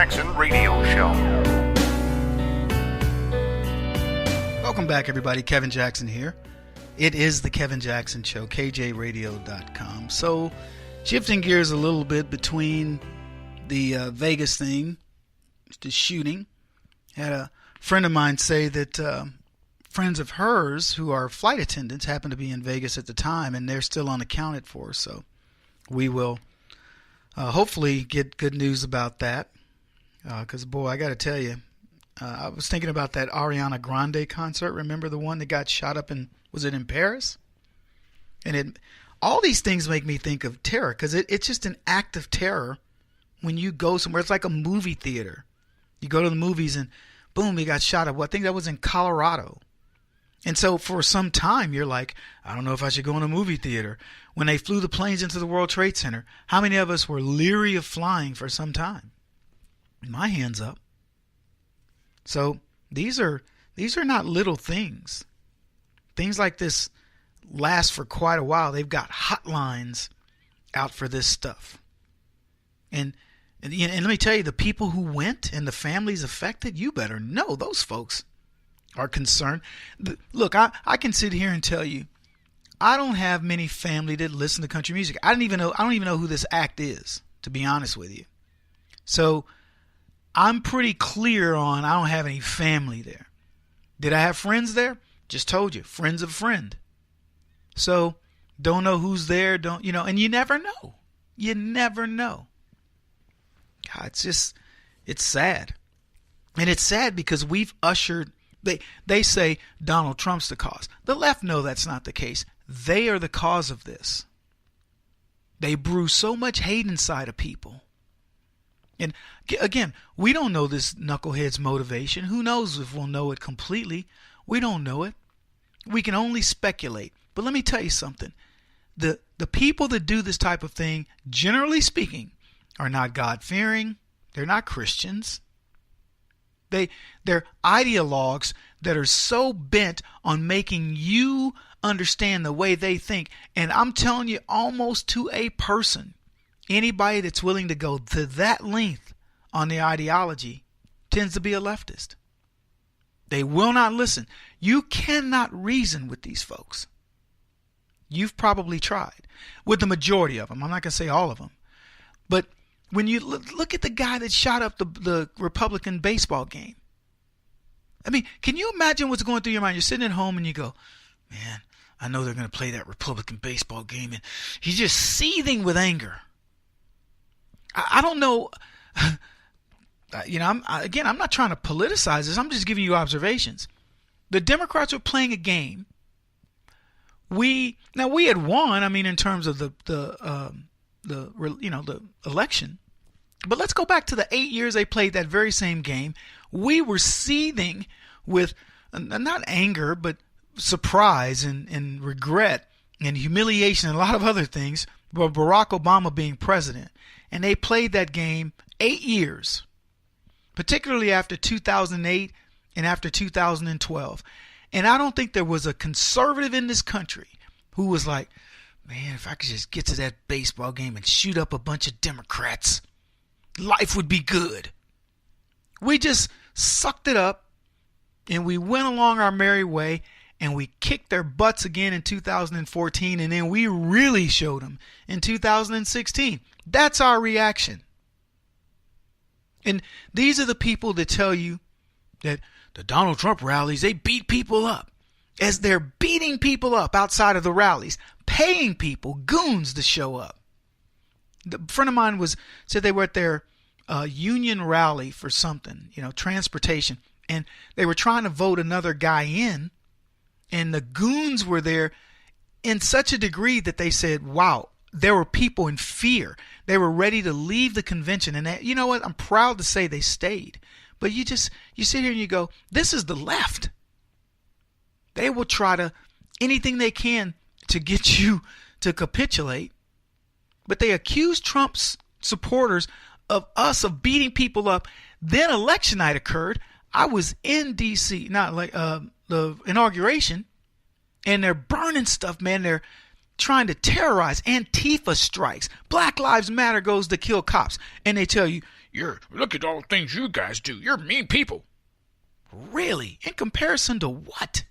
Jackson Radio Show. Welcome back, everybody. Kevin Jackson here. It is the Kevin Jackson Show, KJRadio.com. So, shifting gears a little bit between the Vegas thing, the shooting. Had a friend of mine say that friends of hers who are flight attendants happened to be in Vegas at the time, and they're still unaccounted for. So, we will hopefully get good news about that. Because, boy, I got to tell you, I was thinking about that Ariana Grande concert. Remember the one that got shot up in, was it in Paris? And all these things make me think of terror, because it's just an act of terror when you go somewhere. It's like a movie theater. You go to the movies and boom, he got shot up. Well, I think that was in Colorado. And so for some time, you're like, I don't know if I should go in a movie theater. When they flew the planes into the World Trade Center, how many of us were leery of flying for some time? My hand's up. So these are not little things. Things like this last for quite a while. They've got hotlines out for this stuff. And let me tell you, the people who went and the families affected, you better know those folks are concerned. Look, I can sit here and tell you, I don't have many family that listen to country music. I don't even know who this act is, to be honest with you. So I'm pretty clear on I don't have any family there. Did I have friends there? Just told you, friends of a friend. So don't know who's there, and you never know. You never know. God, it's sad. And it's sad because we've ushered, they say Donald Trump's the cause. The left know that's not the case. They are the cause of this. They brew so much hate inside of people. And again, we don't know this knucklehead's motivation. Who knows if we'll know it completely? We don't know it. We can only speculate. But let me tell you something. The people that do this type of thing, generally speaking, are not God-fearing. They're not Christians. They're ideologues that are so bent on making you understand the way they think. And I'm telling you, almost to a person, anybody that's willing to go to that length on the ideology tends to be a leftist. They will not listen. You cannot reason with these folks. You've probably tried with the majority of them. I'm not going to say all of them. But when you look at the guy that shot up the Republican baseball game. I mean, can you imagine what's going through your mind? You're sitting at home and you go, man, I know they're going to play that Republican baseball game. And he's just seething with anger. I don't know. I'm not trying to politicize this. I'm just giving you observations. The Democrats were playing a game. We had won. I mean, in terms of the election. But let's go back to the 8 years they played that very same game. We were seething with not anger, but surprise and regret and humiliation and a lot of other things for Barack Obama being president. And they played that game 8 years, particularly after 2008 and after 2012. And I don't think there was a conservative in this country who was like, man, if I could just get to that baseball game and shoot up a bunch of Democrats, life would be good. We just sucked it up and we went along our merry way and we kicked their butts again in 2014, and then we really showed them in 2016. That's our reaction. And these are the people that tell you that the Donald Trump rallies, they beat people up. As they're beating people up outside of the rallies, paying people, goons, to show up. A friend of mine said they were at their union rally for something, transportation, and they were trying to vote another guy in, and the goons were there in such a degree that they said, wow, there were people in fear. They were ready to leave the convention. And you know what? I'm proud to say they stayed. But you sit here and you go, this is the left. They will try anything they can to get you to capitulate. But they accuse Trump's supporters of beating people up. Then election night occurred. I was in D.C., not like the inauguration, and they're burning stuff, man. They're trying to terrorize. Antifa strikes. Black Lives Matter goes to kill cops. And they tell you, Look at all the things you guys do. You're mean people. Really? In comparison to what?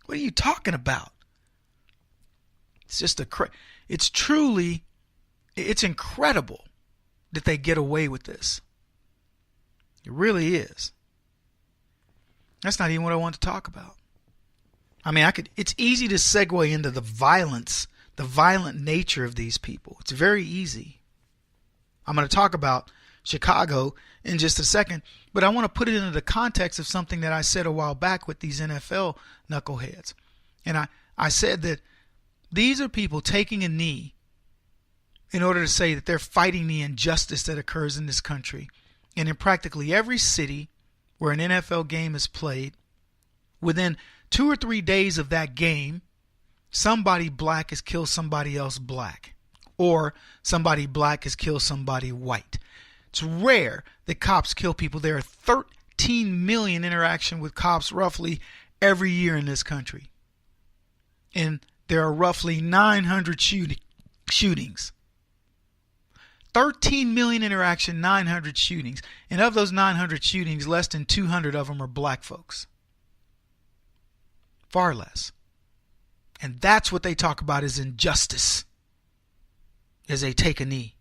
What are you talking about? It's just it's incredible that they get away with this. It really is. That's not even what I want to talk about. I mean, it's easy to segue into the violent nature of these people. It's very easy. I'm going to talk about Chicago in just a second, but I want to put it into the context of something that I said a while back with these NFL knuckleheads. And I said that these are people taking a knee in order to say that they're fighting the injustice that occurs in this country. And in practically every city where an NFL game is played, within 2 or 3 days of that game, somebody black has killed somebody else black, or somebody black has killed somebody white. It's rare that cops kill people. There are 13 million interactions with cops roughly every year in this country. And there are roughly 900 shootings. 13 million interaction, 900 shootings. And of those 900 shootings, less than 200 of them are black folks. Far less. And that's what they talk about as injustice, as they take a knee.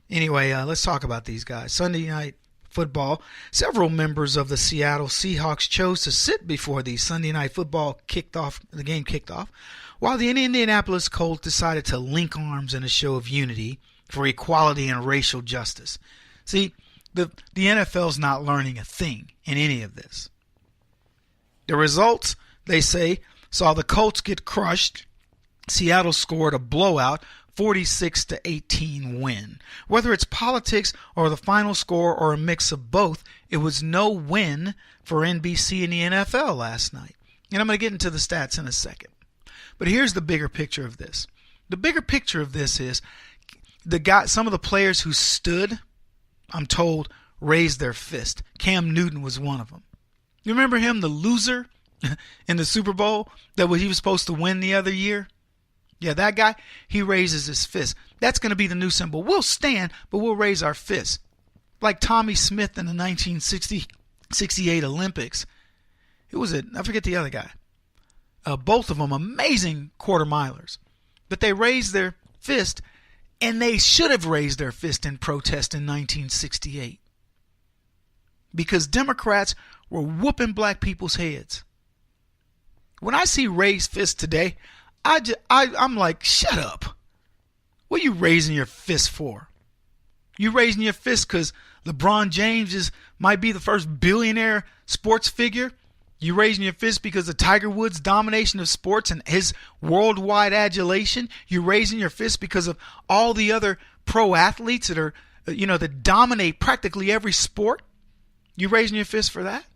Anyway, let's talk about these guys. Sunday night football. Several members of the Seattle Seahawks chose to sit before the Sunday night football game kicked off, while the Indianapolis Colts decided to link arms in a show of unity for equality and racial justice. See, the NFL's not learning a thing in any of this. The results, they say, saw the Colts get crushed. Seattle scored a blowout, 46-18 win. Whether it's politics or the final score or a mix of both, it was no win for NBC and the NFL last night. And I'm going to get into the stats in a second. But here's the bigger picture of this. The bigger picture of this is some of the players who stood, I'm told, raised their fist. Cam Newton was one of them. You remember him, the loser in the Super Bowl that he was supposed to win the other year? Yeah, that guy, he raises his fist. That's going to be the new symbol. We'll stand, but we'll raise our fists. Like Tommy Smith in the 1968 Olympics. I forget the other guy. Both of them amazing quarter milers. But they raised their fist, and they should have raised their fist in protest in 1968. Because Democrats were whooping black people's heads. When I see raised fists today, I'm like, shut up. What are you raising your fist for? You raising your fist because LeBron James might be the first billionaire sports figure? You raising your fist because of Tiger Woods' domination of sports and his worldwide adulation? You raising your fist because of all the other pro athletes that are, that dominate practically every sport? You raising your fist for that?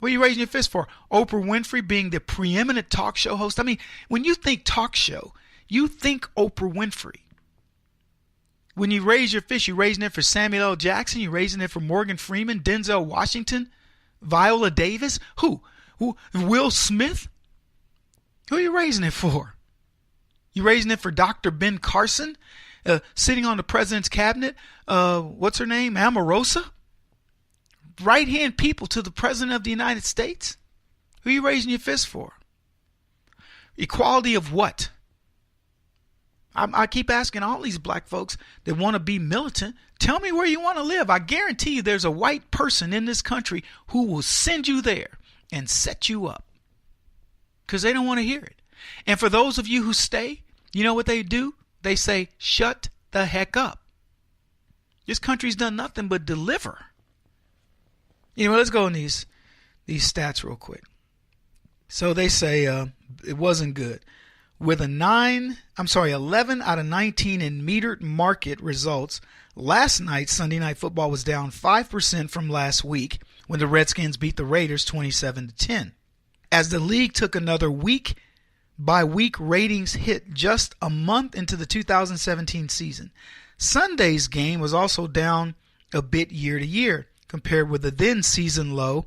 What are you raising your fist for? Oprah Winfrey being the preeminent talk show host? I mean, when you think talk show, you think Oprah Winfrey. When you raise your fist, you're raising it for Samuel L. Jackson, you're raising it for Morgan Freeman, Denzel Washington, Viola Davis. Who? Will Smith? Who are you raising it for? You raising it for Dr. Ben Carson, sitting on the president's cabinet? What's her name? Omarosa? Right-hand people to the President of the United States? Who are you raising your fist for? Equality of what? I keep asking all these black folks that want to be militant, tell me where you want to live. I guarantee you there's a white person in this country who will send you there and set you up. Because they don't want to hear it. And for those of you who stay, you know what they do? They say, shut the heck up. This country's done nothing but deliver. Let's go in these stats real quick. So they say it wasn't good. With 11 out of 19 in metered market results, last night, Sunday Night Football was down 5% from last week when the Redskins beat the Raiders 27-10. As the league took another week-by-week ratings hit just a month into the 2017 season. Sunday's game was also down a bit year to year, compared with the then season low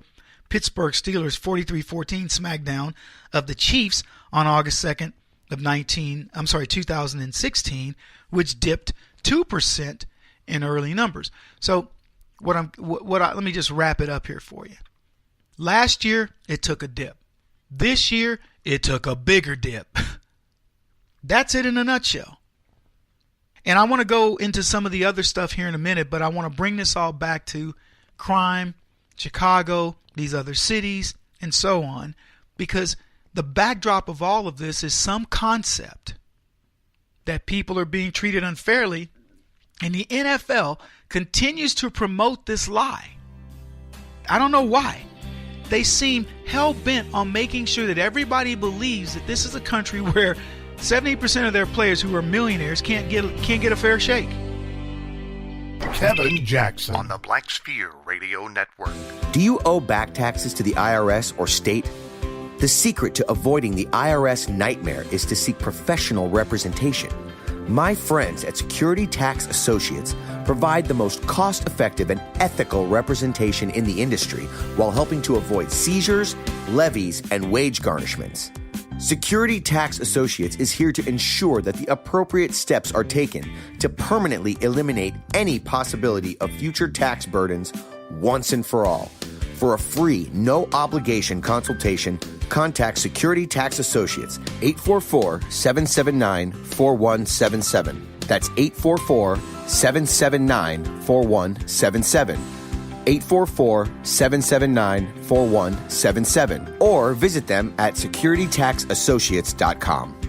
Pittsburgh Steelers 43-14 smackdown of the Chiefs on August 2nd of 2016, which dipped 2% in early numbers. So let me just wrap it up here for you. Last year, it took a dip. This year, it took a bigger dip. That's it in a nutshell. And I want to go into some of the other stuff here in a minute, but I want to bring this all back to crime, Chicago, these other cities, and so on, because the backdrop of all of this is some concept that people are being treated unfairly, and the NFL continues to promote this lie. I don't know why. They seem hell-bent on making sure that everybody believes that this is a country where 70% of their players who are millionaires can't get a fair shake. Kevin Jackson on the Black Sphere Radio Network. Do you owe back taxes to the IRS or state? The secret to avoiding the IRS nightmare is to seek professional representation. My friends at Security Tax Associates provide the most cost-effective and ethical representation in the industry while helping to avoid seizures, levies, and wage garnishments. Security Tax Associates is here to ensure that the appropriate steps are taken to permanently eliminate any possibility of future tax burdens once and for all. For a free, no-obligation consultation, contact Security Tax Associates, 844-779-4177. That's 844-779-4177. 844-779-4177. Or visit them at securitytaxassociates.com.